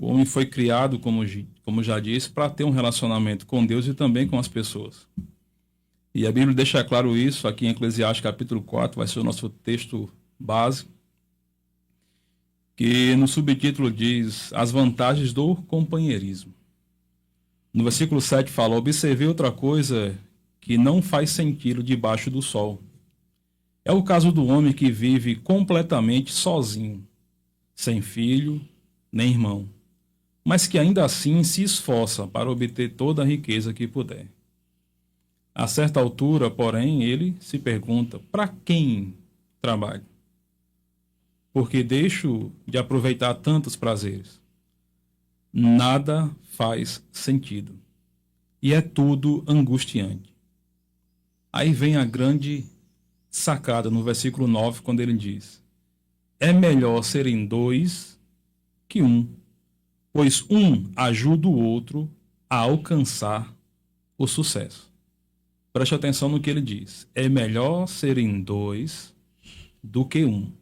O homem foi criado, como já disse, para ter um relacionamento com Deus e também com as pessoas. E a Bíblia deixa claro isso, aqui em Eclesiastes capítulo 4, vai ser o nosso texto base, que no subtítulo diz as vantagens do companheirismo. No versículo 7 fala: observei outra coisa que não faz sentido debaixo do sol. É o caso do homem que vive completamente sozinho, sem filho nem irmão, mas que ainda assim se esforça para obter toda a riqueza que puder. A certa altura, porém, ele se pergunta: para quem trabalho? Porque deixo de aproveitar tantos prazeres. Nada faz sentido. E é tudo angustiante. Aí vem a grande sacada no versículo 9, quando ele diz: é melhor serem dois que um, pois um ajuda o outro a alcançar o sucesso. Preste atenção no que ele diz. É melhor serem dois do que um,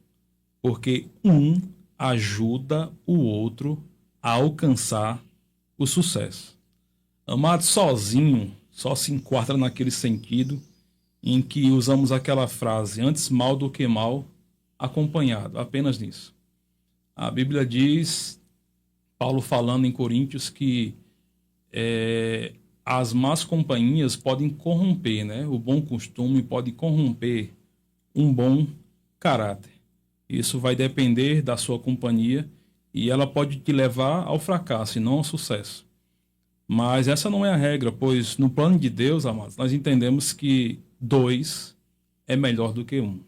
porque um ajuda o outro a alcançar o sucesso. Amado, sozinho só se enquadra naquele sentido em que usamos aquela frase: antes mal do que mal acompanhado, apenas nisso. A Bíblia diz, Paulo falando em Coríntios, que as más companhias podem corromper, né? O bom costume pode corromper um bom caráter. Isso vai depender da sua companhia e ela pode te levar ao fracasso e não ao sucesso. Mas essa não é a regra, pois no plano de Deus, amados, nós entendemos que dois é melhor do que um.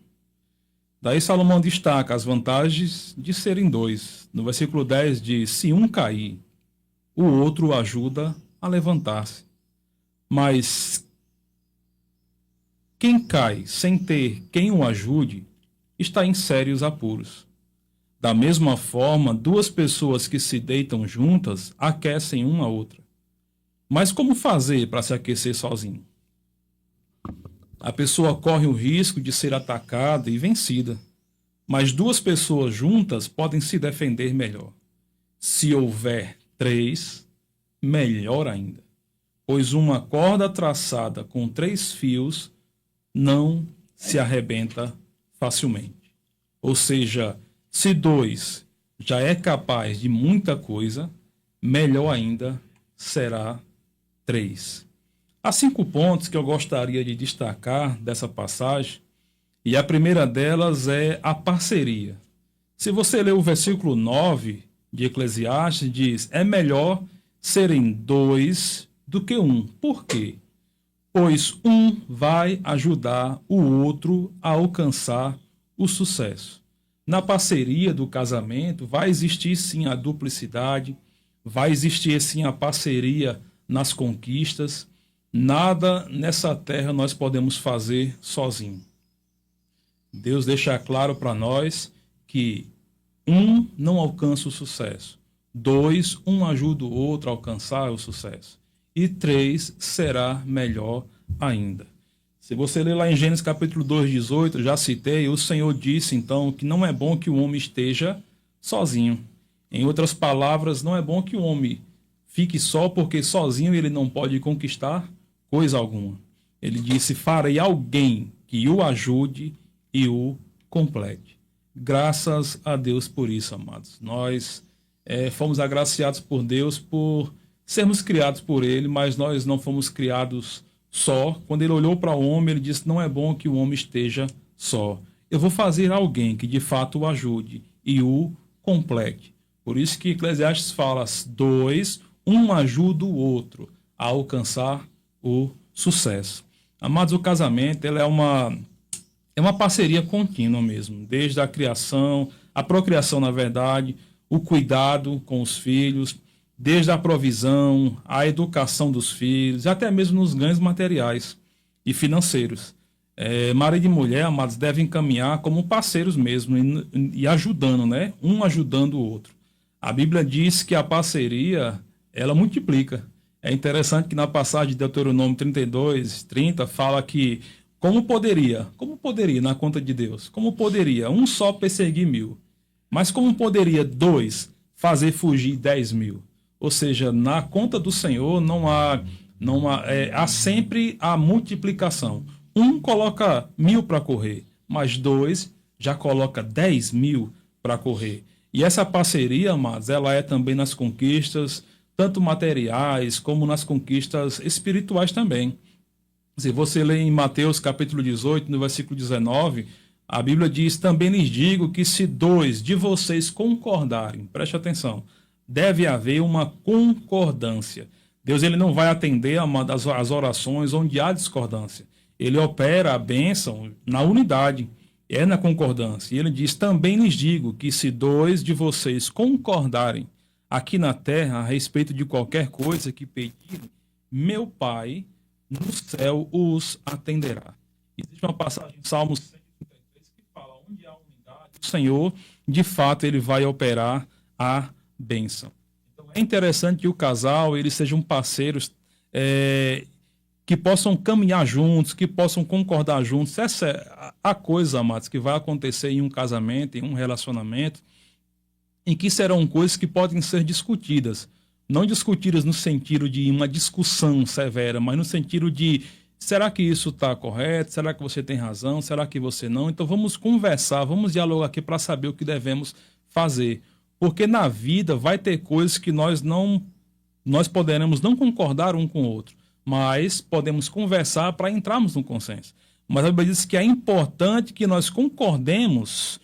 Daí Salomão destaca as vantagens de serem dois. No versículo 10 diz: se um cair, o outro o ajuda a levantar-se. Mas quem cai sem ter quem o ajude está em sérios apuros. Da mesma forma, duas pessoas que se deitam juntas aquecem uma a outra. Mas como fazer para se aquecer sozinho? A pessoa corre o risco de ser atacada e vencida. Mas duas pessoas juntas podem se defender melhor. Se houver três, melhor ainda, pois uma corda traçada com 3 fios não se arrebenta facilmente. Ou seja, se 2 já é capaz de muita coisa, melhor ainda será 3. Há 5 pontos que eu gostaria de destacar dessa passagem, e a primeira delas é a parceria. Se você ler o versículo 9 de Eclesiastes, diz: é melhor serem 2 do que um. Por quê? Pois um vai ajudar o outro a alcançar o sucesso. Na parceria do casamento vai existir sim a duplicidade, vai existir sim a parceria nas conquistas. Nada nessa terra nós podemos fazer sozinho. Deus deixa claro para nós que um não alcança o sucesso. 2, um ajuda o outro a alcançar o sucesso. E 3, será melhor ainda. Se você ler lá em Gênesis capítulo 2, 18, já citei, o Senhor disse então que não é bom que o homem esteja sozinho. Em outras palavras, não é bom que o homem fique só, porque sozinho ele não pode conquistar coisa alguma. Ele disse: farei alguém que o ajude e o complete. Graças a Deus por isso, amados. Nós fomos agraciados por Deus por sermos criados por Ele, mas nós não fomos criados só. Quando Ele olhou para o homem, Ele disse: não é bom que o homem esteja só. Eu vou fazer alguém que de fato o ajude e o complete. Por isso que Eclesiastes fala: 2, um ajuda o outro a alcançar o sucesso. Amados, o casamento é uma parceria contínua mesmo, desde a criação, a procriação, na verdade, o cuidado com os filhos, desde a provisão, a educação dos filhos, até mesmo nos ganhos materiais e financeiros. Marido e mulher, amados, devem caminhar como parceiros mesmo e ajudando, né? Um ajudando o outro. A Bíblia diz que a parceria, ela multiplica. É interessante que na passagem de Deuteronômio 32, 30, fala que como poderia, na conta de Deus, como poderia um só perseguir 1000? Mas como poderia 2 fazer fugir 10.000. Ou seja, na conta do Senhor há sempre a multiplicação. Um coloca 1.000 para correr, mas dois já coloca 10.000 para correr. E essa parceria, amados, ela é também nas conquistas, tanto materiais como nas conquistas espirituais também. Se você lê em Mateus capítulo 18, no versículo 19, a Bíblia diz: também lhes digo que se dois de vocês concordarem, preste atenção, deve haver uma concordância. Deus ele não vai atender as orações onde há discordância. Ele opera a bênção na unidade, é na concordância. E ele diz: também lhes digo que se dois de vocês concordarem aqui na terra a respeito de qualquer coisa que pedirem, meu Pai no céu os atenderá. Existe uma passagem em Salmos 133 que fala: onde há unidade, o Senhor, de fato, ele vai operar a bênção. Então, é interessante que o casal eles sejam parceiros que possam caminhar juntos, que possam concordar juntos. Essa é a coisa, amados, que vai acontecer em um casamento, em um relacionamento, em que serão coisas que podem ser discutidas. Não discutidas no sentido de uma discussão severa, mas no sentido de: será que isso está correto? Será que você tem razão? Será que você não? Então vamos conversar, vamos dialogar aqui para saber o que devemos fazer. Porque na vida vai ter coisas que nós poderemos não concordar um com o outro, mas podemos conversar para entrarmos no consenso. Mas a Bíblia diz que é importante que nós concordemos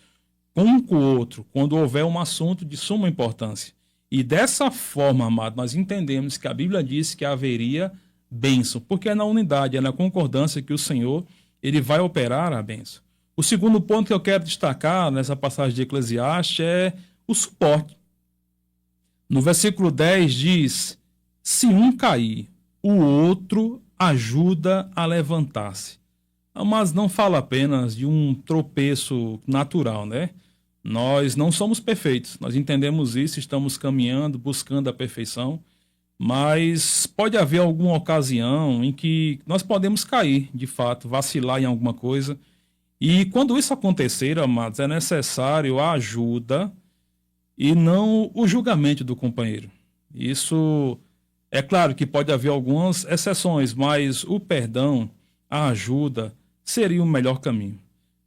um com o outro quando houver um assunto de suma importância. E dessa forma, amado, nós entendemos que a Bíblia diz que haveria bênção, porque é na unidade, é na concordância que o Senhor ele vai operar a bênção. O segundo ponto que eu quero destacar nessa passagem de Eclesiastes é o suporte. No versículo 10 diz: se um cair, o outro ajuda a levantar-se. Mas não fala apenas de um tropeço natural, né? Nós não somos perfeitos, nós entendemos isso, estamos caminhando, buscando a perfeição, mas pode haver alguma ocasião em que nós podemos cair, de fato, vacilar em alguma coisa. E quando isso acontecer, amados, é necessário a ajuda e não o julgamento do companheiro. Isso é claro que pode haver algumas exceções, mas o perdão, a ajuda, seria o melhor caminho.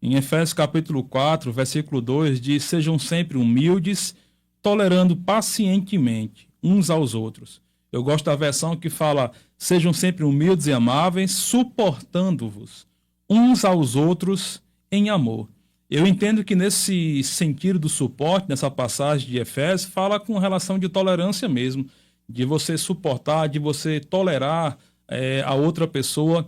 Em Efésios capítulo 4, versículo 2, diz: sejam sempre humildes, tolerando pacientemente uns aos outros. Eu gosto da versão que fala: sejam sempre humildes e amáveis, suportando-vos uns aos outros em amor. Eu entendo que nesse sentido do suporte, nessa passagem de Efésios, fala com relação de tolerância mesmo, de você suportar, de você tolerar a outra pessoa.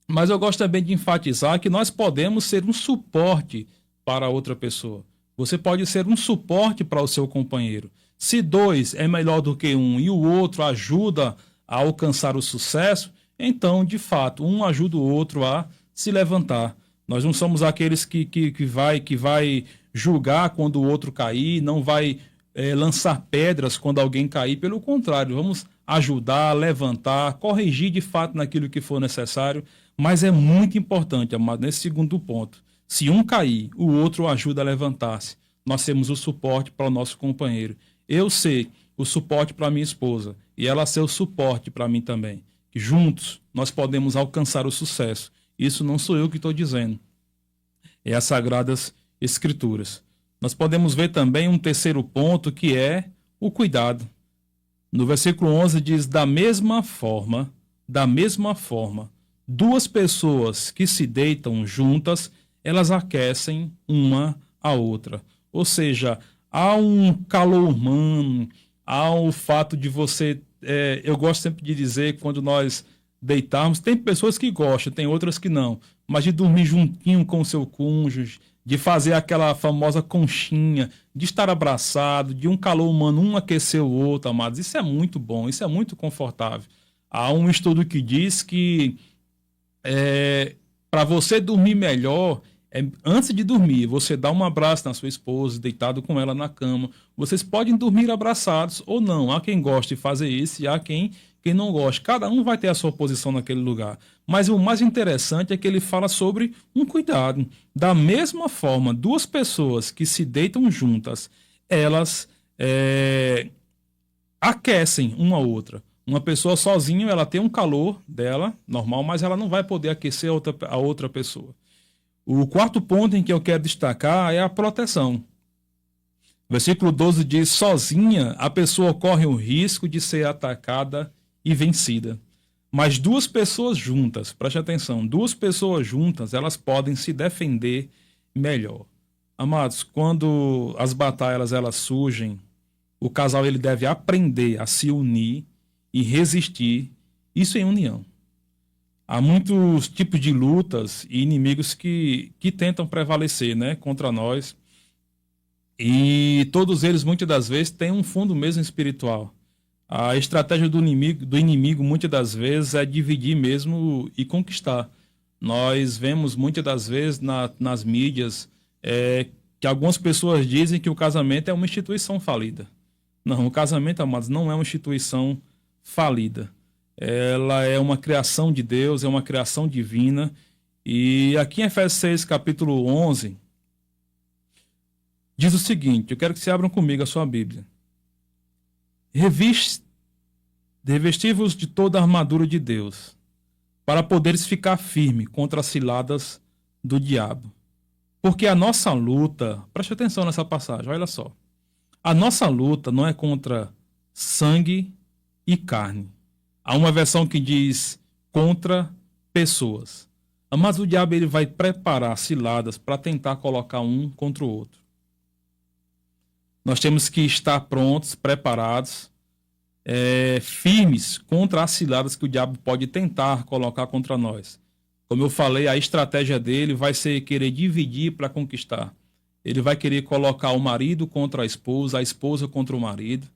Mas eu gosto também de enfatizar que nós podemos ser um suporte para a outra pessoa. Você pode ser um suporte para o seu companheiro. Se dois é melhor do que um e o outro ajuda a alcançar o sucesso, então, de fato, um ajuda o outro a se levantar. Nós não somos aqueles que vai julgar quando o outro cair, não vai lançar pedras quando alguém cair. Pelo contrário, vamos ajudar, levantar, corrigir de fato naquilo que for necessário. Mas é muito importante, amado, nesse segundo ponto. Se um cair, o outro ajuda a levantar-se. Nós temos o suporte para o nosso companheiro. Eu sei o suporte para minha esposa e ela ser o suporte para mim também. Que juntos nós podemos alcançar o sucesso. Isso não sou eu que estou dizendo. É as Sagradas Escrituras. Nós podemos ver também um terceiro ponto que é o cuidado. No versículo 11 diz: da mesma forma, duas pessoas que se deitam juntas, elas aquecem uma a outra. Ou seja, há um calor humano, há o fato de você... eu gosto sempre de dizer, quando nós deitarmos, tem pessoas que gostam, tem outras que não, mas de dormir juntinho com o seu cônjuge, de fazer aquela famosa conchinha, de estar abraçado, de um calor humano, um aquecer o outro, amados. Isso é muito bom, isso é muito confortável. Há um estudo que diz que para você dormir melhor, antes de dormir, você dá um abraço na sua esposa, deitado com ela na cama. Vocês podem dormir abraçados ou não. Há quem goste de fazer isso e há quem não goste. Cada um vai ter a sua posição naquele lugar. Mas o mais interessante é que ele fala sobre um cuidado. Da mesma forma, duas pessoas que se deitam juntas, elas aquecem uma a outra. Uma pessoa sozinha, ela tem um calor dela, normal, mas ela não vai poder aquecer a outra pessoa. O quarto ponto em que eu quero destacar é a proteção. Versículo 12 diz: sozinha a pessoa corre o risco de ser atacada e vencida. Mas duas pessoas juntas, preste atenção, duas pessoas juntas, elas podem se defender melhor. Amados, quando as batalhas elas surgem, o casal ele deve aprender a se unir e resistir, isso em união. Há muitos tipos de lutas e inimigos que tentam prevalecer, né, contra nós. E todos eles, muitas das vezes, têm um fundo mesmo espiritual. A estratégia do inimigo, muitas das vezes, é dividir mesmo e conquistar. Nós vemos, muitas das vezes, nas mídias, que algumas pessoas dizem que o casamento é uma instituição falida. Não, o casamento, amados, não é uma instituição falida. Ela é uma criação de Deus, é uma criação divina. E aqui em Efésios 6, capítulo 11, diz o seguinte, eu quero que você abram comigo a sua Bíblia. Revesti-vos de toda a armadura de Deus, para poderes ficar firme contra as ciladas do diabo. Porque a nossa luta, preste atenção nessa passagem, olha só. A nossa luta não é contra sangue e carne. Há uma versão que diz contra pessoas. Mas o diabo ele vai preparar ciladas para tentar colocar um contra o outro. Nós temos que estar prontos, preparados, firmes contra as ciladas que o diabo pode tentar colocar contra nós. Como eu falei, a estratégia dele vai ser querer dividir para conquistar. Ele vai querer colocar o marido contra a esposa contra o marido.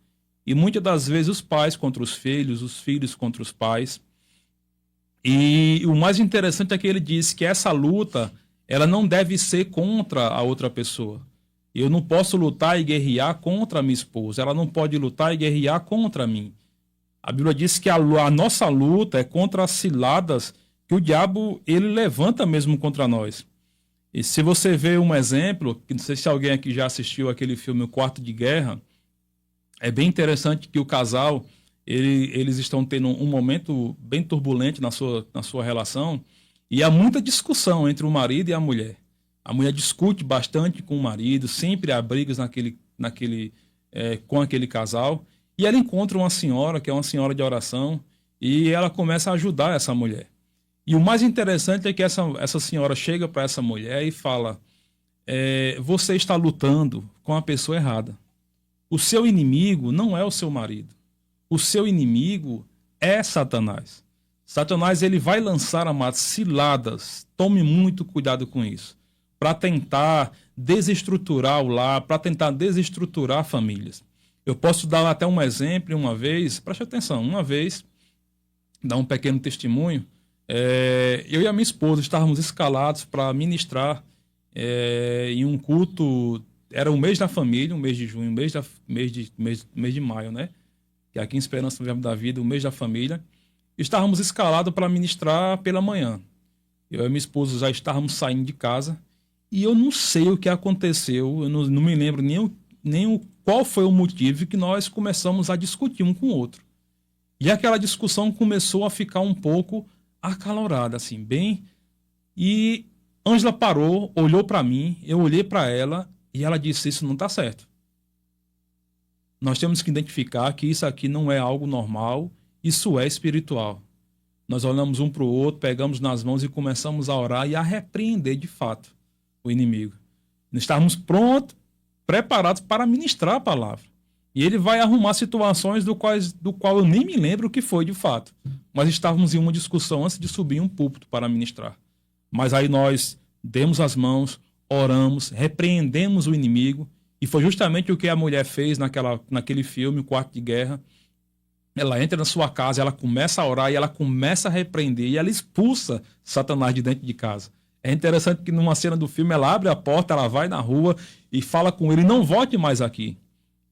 E muitas das vezes os pais contra os filhos contra os pais. E o mais interessante é que ele diz que essa luta, ela não deve ser contra a outra pessoa. Eu não posso lutar e guerrear contra a minha esposa. Ela não pode lutar e guerrear contra mim. A Bíblia diz que a nossa luta é contra as ciladas que o diabo ele levanta mesmo contra nós. E se você vê um exemplo, que não sei se alguém aqui já assistiu aquele filme O Quarto de Guerra, é bem interessante que o casal, eles estão tendo um momento bem turbulento na sua relação, e há muita discussão entre o marido e a mulher. A mulher discute bastante com o marido, sempre há brigas com aquele casal, e ela encontra uma senhora, que é uma senhora de oração, e ela começa a ajudar essa mulher. E o mais interessante é que essa senhora chega para essa mulher e fala: você está lutando com a pessoa errada. O seu inimigo não é o seu marido. O seu inimigo é Satanás. Satanás ele vai lançar, amados, ciladas. Tome muito cuidado com isso. Para tentar desestruturar o lar, para tentar desestruturar famílias. Eu posso dar até um exemplo uma vez, preste atenção, uma vez, dar um pequeno testemunho. Eu e a minha esposa estávamos escalados para ministrar em um culto. Era o mês da família, o mês de junho, mês de maio, né? Que aqui em Esperança Verbo da Vida, o mês da família. Estávamos escalados para ministrar pela manhã. Eu e minha esposa já estávamos saindo de casa e eu não sei o que aconteceu, eu não me lembro nem qual foi o motivo que nós começamos a discutir um com o outro. E aquela discussão começou a ficar um pouco acalorada, assim, bem. E Ângela parou, olhou para mim, eu olhei para ela e ela disse: isso não está certo. Nós temos que identificar que isso aqui não é algo normal, isso é espiritual. Nós olhamos um para o outro, pegamos nas mãos e começamos a orar e a repreender de fato o inimigo. Nós estávamos prontos, preparados para ministrar a palavra. E ele vai arrumar situações do qual eu nem me lembro o que foi de fato. Mas estávamos em uma discussão antes de subir um púlpito para ministrar. Mas aí nós demos as mãos, oramos, repreendemos o inimigo. E foi justamente o que a mulher fez naquele filme, O Quarto de Guerra. Ela entra na sua casa, ela começa a orar e ela começa a repreender. E ela expulsa Satanás de dentro de casa. É interessante que numa cena do filme ela abre a porta, ela vai na rua e fala com ele: não volte mais aqui.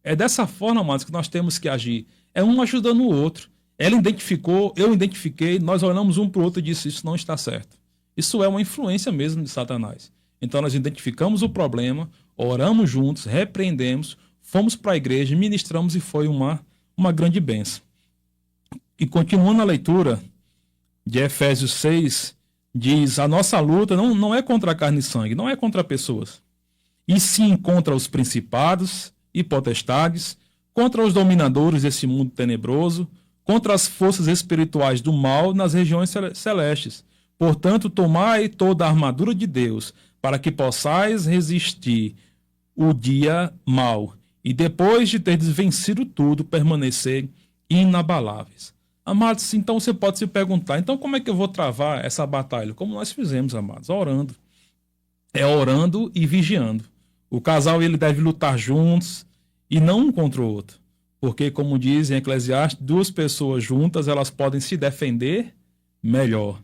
É dessa forma, amados, que nós temos que agir. É um ajudando o outro. Ela identificou, eu identifiquei, nós olhamos um para o outro e disse: isso não está certo. Isso é uma influência mesmo de Satanás. Então nós identificamos o problema, oramos juntos, repreendemos, fomos para a igreja, ministramos e foi uma grande bênção. E continuando a leitura de Efésios 6, diz: a nossa luta não é contra a carne e sangue, não é contra pessoas, e sim contra os principados e potestades, contra os dominadores desse mundo tenebroso, contra as forças espirituais do mal nas regiões celestes. Portanto, tomai toda a armadura de Deus, para que possais resistir o dia mau, e depois de teres vencido tudo, permanecer inabaláveis. Amados, então você pode se perguntar, então como é que eu vou travar essa batalha? Como nós fizemos, amados, orando. É orando e vigiando. O casal ele deve lutar juntos e não um contra o outro. Porque, como diz em Eclesiastes, duas pessoas juntas elas podem se defender melhor.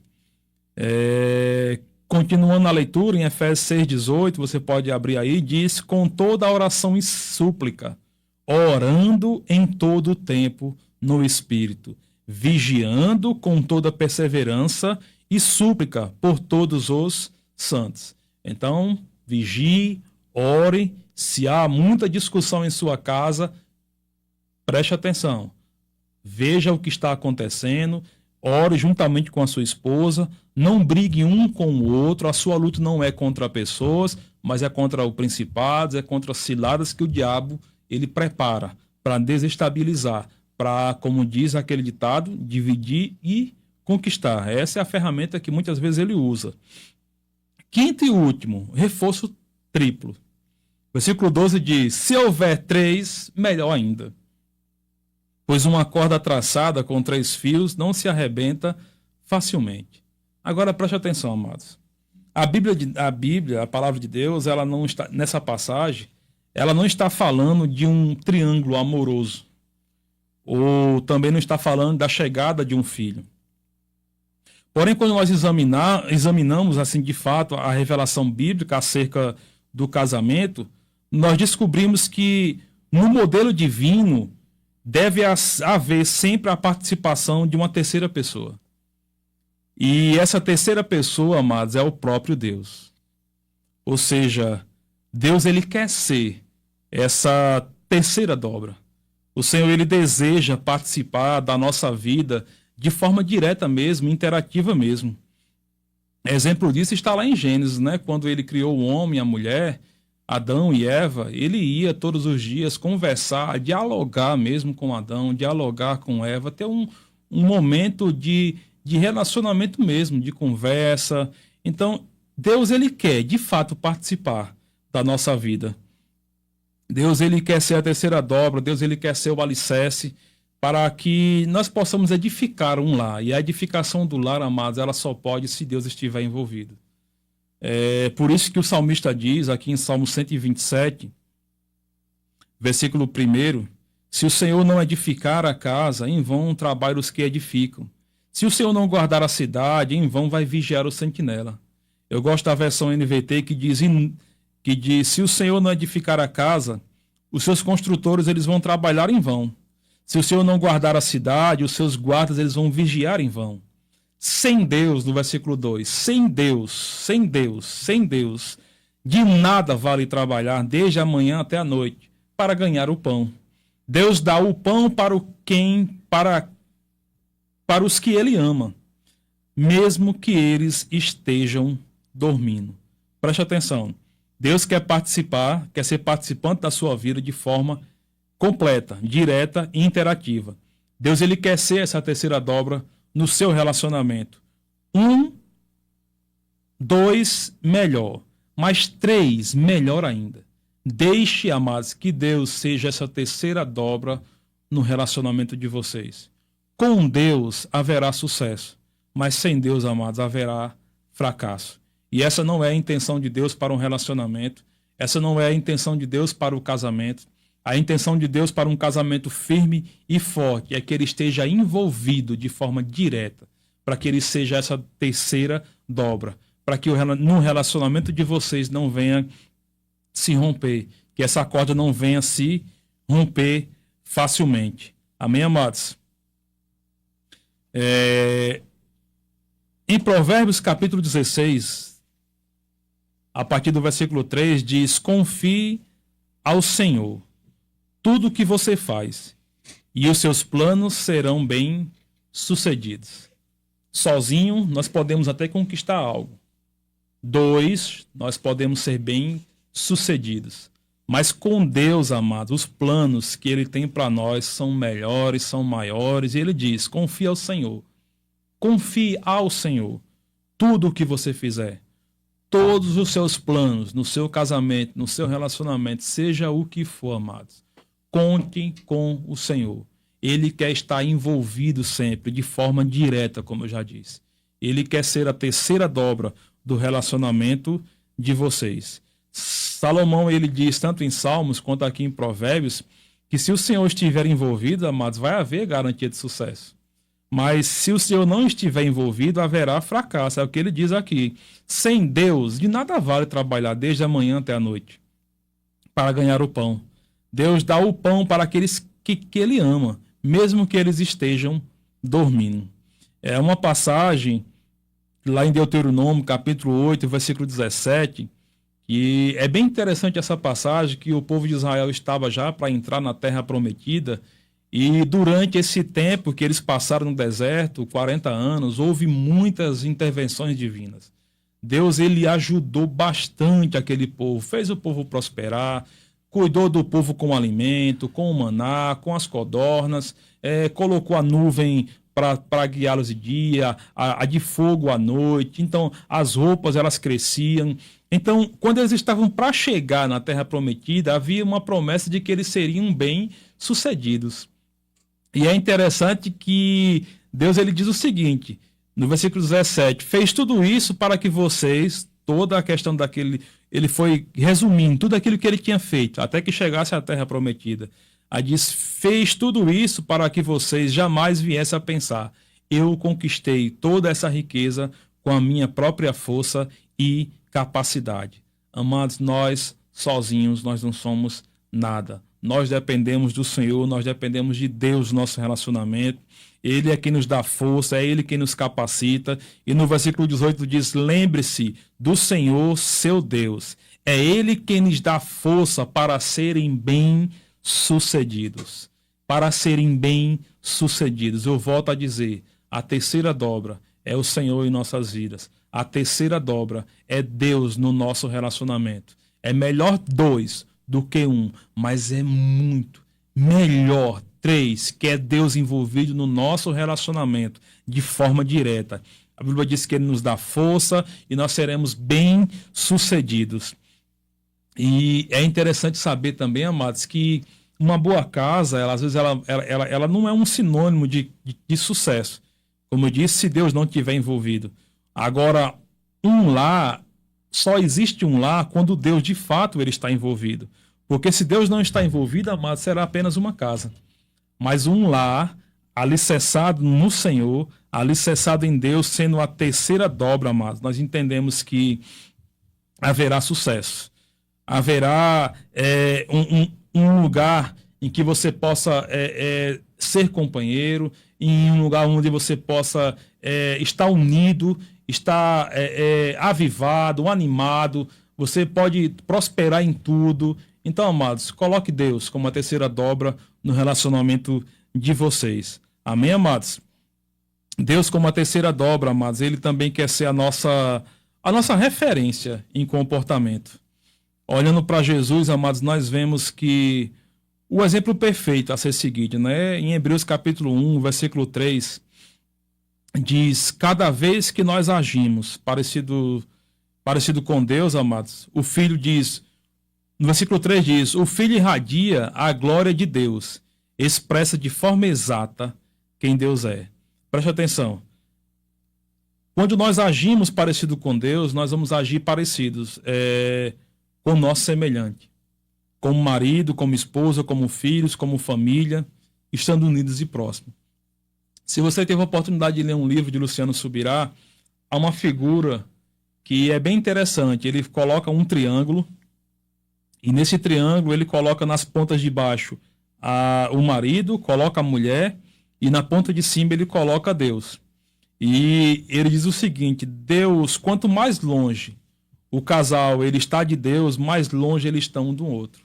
Continuando a leitura, em Efésios 6,18, você pode abrir aí, diz: com toda a oração e súplica, orando em todo o tempo no Espírito, vigiando com toda perseverança e súplica por todos os santos. Então, vigie, ore. Se há muita discussão em sua casa, preste atenção. Veja o que está acontecendo. Ore juntamente com a sua esposa. Não brigue um com o outro. A sua luta não é contra pessoas, mas é contra os principados, é contra as ciladas que o diabo ele prepara para desestabilizar, para, como diz aquele ditado, dividir e conquistar. Essa é a ferramenta que muitas vezes ele usa. Quinto e último, reforço triplo. Versículo 12 diz: se houver 3, melhor ainda. Pois uma corda traçada com 3 fios não se arrebenta facilmente. Agora preste atenção, amados. A Bíblia, a palavra de Deus, ela não está, nessa passagem, ela não está falando de um triângulo amoroso. Ou também não está falando da chegada de um filho. Porém, quando nós examinamos, assim, de fato, a revelação bíblica acerca do casamento, nós descobrimos que no modelo divino deve haver sempre a participação de uma terceira pessoa. E essa terceira pessoa, amados, é o próprio Deus. Ou seja, Deus ele quer ser essa terceira dobra. O Senhor ele deseja participar da nossa vida de forma direta mesmo, interativa mesmo. Exemplo disso está lá em Gênesis, né? Quando ele criou o homem e a mulher, Adão e Eva, ele ia todos os dias conversar, dialogar mesmo com Adão, dialogar com Eva, ter um momento de relacionamento mesmo, de conversa. Então, Deus ele quer, de fato, participar da nossa vida. Deus ele quer ser a terceira dobra, Deus ele quer ser o alicerce para que nós possamos edificar um lar. E a edificação do lar, amados, ela só pode se Deus estiver envolvido. É por isso que o salmista diz, aqui em Salmo 127, versículo 1, se o Senhor não edificar a casa, em vão trabalham os que edificam. Se o Senhor não guardar a cidade, em vão vai vigiar o sentinela. Eu gosto da versão NVT que diz, se o Senhor não edificar a casa, os seus construtores eles vão trabalhar em vão. Se o Senhor não guardar a cidade, os seus guardas eles vão vigiar em vão. Sem Deus, no versículo 2, sem Deus, de nada vale trabalhar desde a manhã até a noite para ganhar o pão. Deus dá o pão para os que ele ama, mesmo que eles estejam dormindo. Preste atenção. Deus quer participar, quer ser participante da sua vida de forma completa, direta e interativa. Deus ele quer ser essa terceira dobra no seu relacionamento. 1, 2, melhor. Mas 3, melhor ainda. Deixe, amados, que Deus seja essa terceira dobra no relacionamento de vocês. Com Deus haverá sucesso, mas sem Deus, amados, haverá fracasso. E essa não é a intenção de Deus para um relacionamento, essa não é a intenção de Deus para o casamento. A intenção de Deus para um casamento firme e forte é que ele esteja envolvido de forma direta, para que ele seja essa terceira dobra, para que no relacionamento de vocês não venha se romper, que essa corda não venha se romper facilmente. Amém, amados? Em Provérbios capítulo 16, a partir do versículo 3, diz: confie ao Senhor tudo o que você faz, e os seus planos serão bem sucedidos. Sozinho, nós podemos até conquistar algo. Dois, nós podemos ser bem sucedidos. Mas com Deus, amados, os planos que Ele tem para nós são melhores, são maiores. E Ele diz, confia ao Senhor. Confie ao Senhor. Tudo o que você fizer, todos os seus planos, no seu casamento, no seu relacionamento, seja o que for, amados, conte com o Senhor. Ele quer estar envolvido sempre, de forma direta, como eu já disse. Ele quer ser a terceira dobra do relacionamento de vocês. Salomão, ele diz, tanto em Salmos quanto aqui em Provérbios, que se o Senhor estiver envolvido, amados, vai haver garantia de sucesso. Mas se o Senhor não estiver envolvido, haverá fracasso. É o que ele diz aqui. Sem Deus, de nada vale trabalhar desde a manhã até a noite para ganhar o pão. Deus dá o pão para aqueles que Ele ama, mesmo que eles estejam dormindo. É uma passagem lá em Deuteronômio, capítulo 8, versículo 17, que é bem interessante essa passagem, que o povo de Israel estava já para entrar na terra prometida, e durante esse tempo que eles passaram no deserto, 40 anos, houve muitas intervenções divinas. Deus, ele ajudou bastante aquele povo, fez o povo prosperar, cuidou do povo com o alimento, com o maná, com as codornas, colocou a nuvem para guiá-los de dia, a de fogo à noite. Então, as roupas, elas cresciam. Então, quando eles estavam para chegar na Terra Prometida, havia uma promessa de que eles seriam bem-sucedidos. E é interessante que Deus, ele diz o seguinte, no versículo 17, fez tudo isso para que vocês, toda a questão daquele, ele foi resumindo tudo aquilo que ele tinha feito, até que chegasse à Terra Prometida. Aí diz, fez tudo isso para que vocês jamais viessem a pensar, eu conquistei toda essa riqueza com a minha própria força e capacidade. Amados, nós sozinhos, nós não somos nada. Nós dependemos do Senhor, nós dependemos de Deus no nosso relacionamento. Ele é quem nos dá força, é Ele quem nos capacita. E no versículo 18 diz, lembre-se do Senhor, seu Deus. É Ele quem nos dá força para serem bem-sucedidos. Para serem bem-sucedidos. Eu volto a dizer, a terceira dobra é o Senhor em nossas vidas. A terceira dobra é Deus no nosso relacionamento. É melhor dois do que um, mas é muito melhor três, que é Deus envolvido no nosso relacionamento de forma direta. A Bíblia diz que Ele nos dá força e nós seremos bem-sucedidos. E é interessante saber também, amados, que uma boa casa, ela, às vezes, ela não é um sinônimo de sucesso. Como eu disse, se Deus não estiver envolvido. Agora, um lar, só existe um lar quando Deus, de fato, ele está envolvido. Porque se Deus não está envolvido, amado, será apenas uma casa. Mas um lar, alicerçado no Senhor, alicerçado em Deus, sendo a terceira dobra, amado, nós entendemos que haverá sucesso. Haverá um lugar em que você possa ser companheiro, em um lugar onde você possa estar unido, estar avivado, animado, você pode prosperar em tudo. Então, amados, coloque Deus como a terceira dobra no relacionamento de vocês. Amém, amados? Deus como a terceira dobra, amados, Ele também quer ser a nossa referência em comportamento. Olhando para Jesus, amados, nós vemos que o exemplo perfeito a ser seguido, né? Em Hebreus capítulo 1, versículo 3, diz, cada vez que nós agimos parecido com Deus, amados, o Filho diz, no versículo 3 diz, o Filho irradia a glória de Deus, expressa de forma exata quem Deus é. Preste atenção. Quando nós agimos parecido com Deus, nós vamos agir parecidos com o nosso semelhante. Como marido, como esposa, como filhos, como família, estando unidos e próximos. Se você teve a oportunidade de ler um livro de Luciano Subirá, há uma figura que é bem interessante. Ele coloca um triângulo, e nesse triângulo ele coloca nas pontas de baixo o marido, coloca a mulher, e na ponta de cima ele coloca Deus. E ele diz o seguinte, Deus, quanto mais longe o casal ele está de Deus, mais longe eles estão um do outro.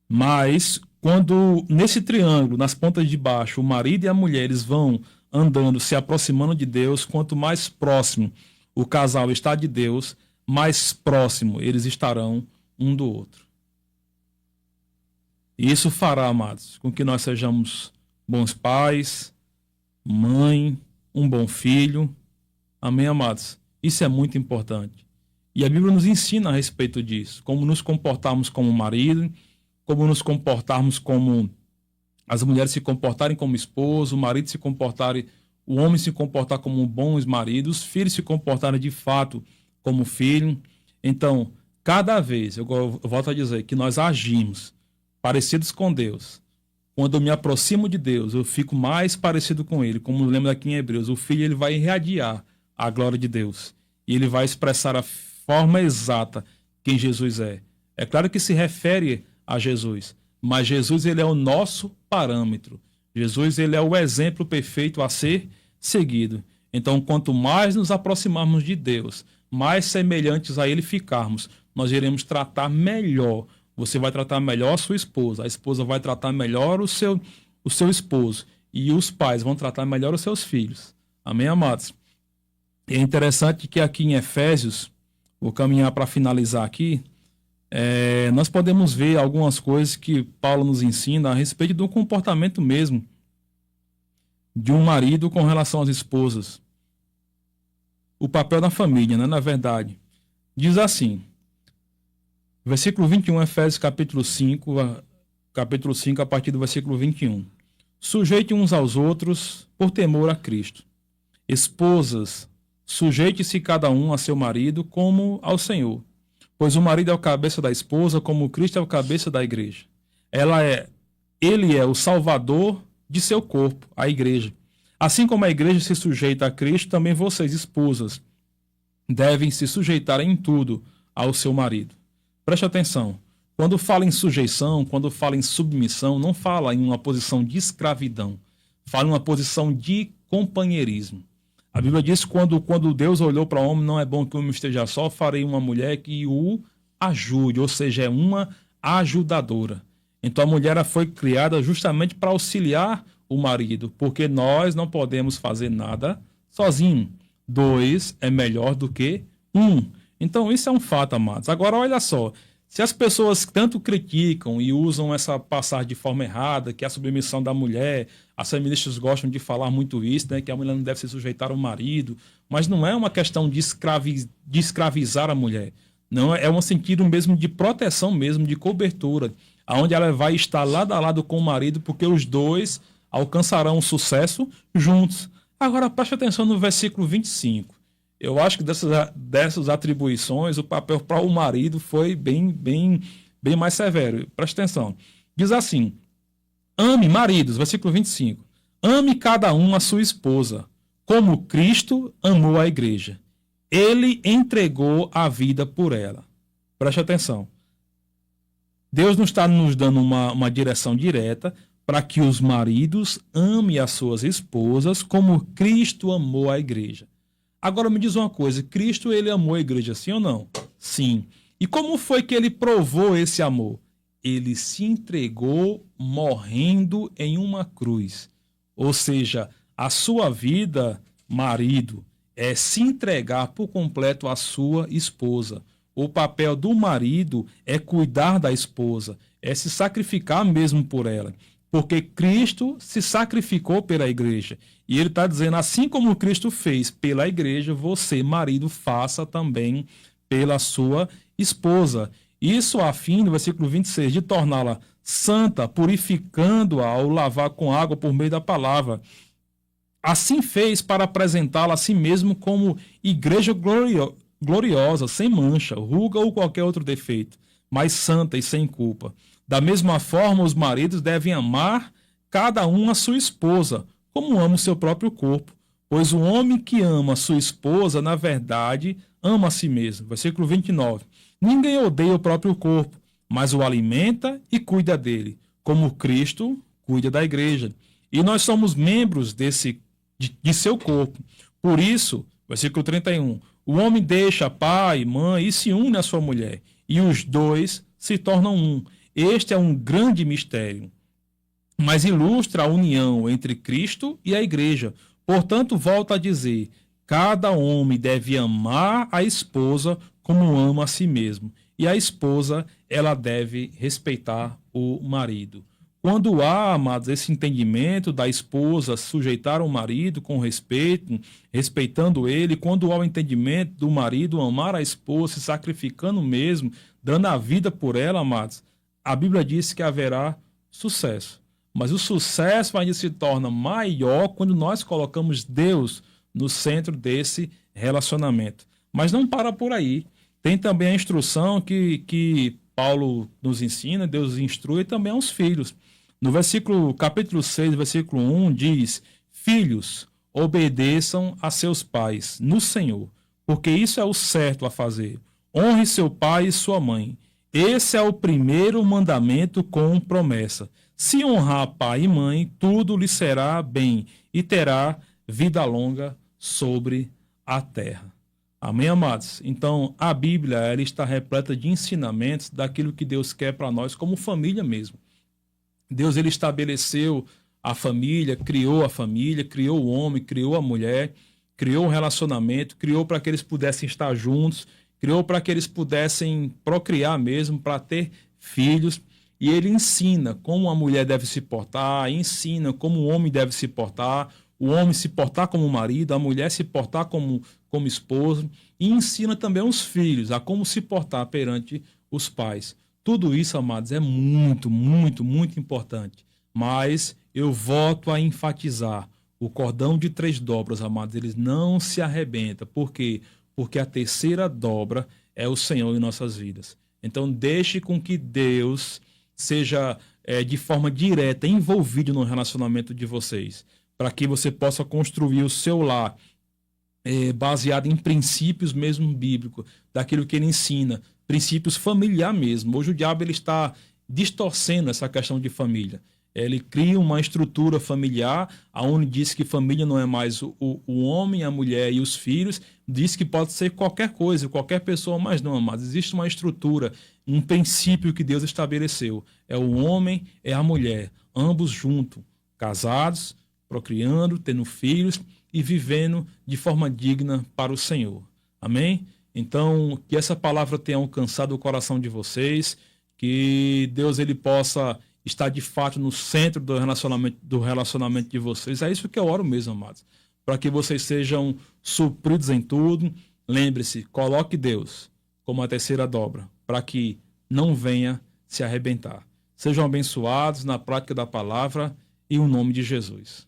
Mas Quando nesse triângulo, nas pontas de baixo, o marido e a mulher eles vão andando, se aproximando de Deus, quanto mais próximo o casal está de Deus, mais próximo eles estarão um do outro. E isso fará, amados, com que nós sejamos bons pais, mãe, um bom filho. Amém, amados? Isso é muito importante. E a Bíblia nos ensina a respeito disso, como nos comportarmos como marido, como nos comportarmos como as mulheres se comportarem como esposo, o marido se comportarem, o homem se comportar como bons maridos, os filhos se comportarem de fato como filho. Então, cada vez, eu volto a dizer, que nós agimos parecidos com Deus, quando eu me aproximo de Deus, eu fico mais parecido com Ele. Como lembra aqui em Hebreus, o filho ele vai irradiar a glória de Deus. E ele vai expressar a forma exata quem Jesus é. É claro que se refere a Jesus, mas Jesus ele é o nosso parâmetro. Jesus ele é o exemplo perfeito a ser seguido. Então, quanto mais nos aproximarmos de Deus, mais semelhantes a Ele ficarmos, nós iremos tratar melhor. Você vai tratar melhor a sua esposa, a esposa vai tratar melhor o seu esposo, e os pais vão tratar melhor os seus filhos. Amém, amados? E é interessante que aqui em Efésios, vou caminhar para finalizar aqui, nós podemos ver algumas coisas que Paulo nos ensina a respeito do comportamento mesmo de um marido com relação às esposas. O papel da família, né, na verdade. Diz assim, versículo 21, Efésios capítulo 5, a partir do versículo 21. Sujeite uns aos outros por temor a Cristo. Esposas, sujeite-se cada um a seu marido como ao Senhor. Pois o marido é o cabeça da esposa, como Cristo é o cabeça da igreja. Ele é o salvador de seu corpo, a igreja. Assim como a igreja se sujeita a Cristo, também vocês, esposas, devem se sujeitar em tudo ao seu marido. Preste atenção. Quando fala em sujeição, quando fala em submissão, não fala em uma posição de escravidão. Fala em uma posição de companheirismo. A Bíblia diz que quando Deus olhou para o homem, não é bom que o homem esteja só, farei uma mulher que o ajude, ou seja, é uma ajudadora. Então a mulher foi criada justamente para auxiliar o marido, porque nós não podemos fazer nada sozinho. 2 é melhor do que 1. Então isso é um fato, amados. Agora olha só, se as pessoas tanto criticam e usam essa passagem de forma errada, que é a submissão da mulher, as feministas gostam de falar muito isso, né, que a mulher não deve se sujeitar ao marido, mas não é uma questão de escravizar a mulher. Não, é um sentido mesmo de proteção mesmo, de cobertura, onde ela vai estar lado a lado com o marido, porque os dois alcançarão sucesso juntos. Agora preste atenção no versículo 25. Eu acho que dessas atribuições, o papel para o marido foi bem mais severo. Preste atenção. Diz assim, ame, maridos, versículo 25. Ame cada um a sua esposa, como Cristo amou a igreja. Ele entregou a vida por ela. Preste atenção. Deus não está nos dando uma direção direta para que os maridos amem as suas esposas como Cristo amou a igreja. Agora me diz uma coisa, Cristo ele amou a igreja, sim ou não? Sim. E como foi que ele provou esse amor? Ele se entregou morrendo em uma cruz. Ou seja, a sua vida, marido, é se entregar por completo à sua esposa. O papel do marido é cuidar da esposa, é se sacrificar mesmo por ela. Porque Cristo se sacrificou pela igreja. E ele está dizendo, assim como Cristo fez pela igreja, você, marido, faça também pela sua esposa. Isso a fim, no versículo 26, de torná-la santa, purificando-a ao lavar com água por meio da palavra. Assim fez para apresentá-la a si mesmo como igreja gloriosa, sem mancha, ruga ou qualquer outro defeito, mas santa e sem culpa. Da mesma forma, os maridos devem amar cada um a sua esposa, como ama o seu próprio corpo. Pois o homem que ama a sua esposa, na verdade, ama a si mesmo. Versículo 29. Ninguém odeia o próprio corpo, mas o alimenta e cuida dele, como Cristo cuida da igreja. E nós somos membros de seu corpo. Por isso, versículo 31, o homem deixa pai, mãe e se une à sua mulher, e os dois se tornam um. Este é um grande mistério, mas ilustra a união entre Cristo e a igreja. Portanto, volto a dizer, cada homem deve amar a esposa como ama a si mesmo, e a esposa, ela deve respeitar o marido. Quando há, amados, esse entendimento da esposa sujeitar o marido com respeito, respeitando ele, quando há o entendimento do marido amar a esposa, se sacrificando mesmo, dando a vida por ela, amados, a Bíblia diz que haverá sucesso. Mas o sucesso ainda se torna maior quando nós colocamos Deus no centro desse relacionamento. Mas não para por aí. Tem também a instrução que Paulo nos ensina, Deus instrui também aos filhos. No capítulo 6, versículo 1, diz: Filhos, obedeçam a seus pais no Senhor, porque isso é o certo a fazer. Honre seu pai e sua mãe. Esse é o primeiro mandamento com promessa. Se honrar pai e mãe, tudo lhe será bem e terá vida longa sobre a terra. Amém, amados? Então, a Bíblia ela está repleta de ensinamentos daquilo que Deus quer para nós como família mesmo. Deus ele estabeleceu a família, criou o homem, criou a mulher, criou um relacionamento, criou para que eles pudessem estar juntos, criou para que eles pudessem procriar mesmo, para ter filhos. E ele ensina como a mulher deve se portar, ensina como o homem deve se portar, o homem se portar como marido, a mulher se portar como esposo, e ensina também os filhos a como se portar perante os pais. Tudo isso, amados, é muito, muito, muito importante. Mas eu volto a enfatizar, o cordão de 3 dobras, amados, eles não se arrebenta. Por quê? Porque a terceira dobra é o Senhor em nossas vidas. Então, deixe com que Deus seja de forma direta envolvido no relacionamento de vocês, para que você possa construir o seu lar baseado em princípios mesmo bíblicos, daquilo que ele ensina, princípios familiar mesmo. Hoje o diabo ele está distorcendo essa questão de família. Ele cria uma estrutura familiar, onde diz que família não é mais o homem, a mulher e os filhos, diz que pode ser qualquer coisa, qualquer pessoa, mas não, mas existe uma estrutura, um princípio que Deus estabeleceu. É o homem, é a mulher, ambos juntos, casados, procriando, tendo filhos e vivendo de forma digna para o Senhor. Amém? Então, que essa palavra tenha alcançado o coração de vocês, que Deus ele possa estar de fato no centro do relacionamento de vocês. É isso que eu oro mesmo, amados. Para que vocês sejam supridos em tudo. Lembre-se, coloque Deus como a terceira dobra, para que não venha se arrebentar. Sejam abençoados na prática da palavra e o nome de Jesus.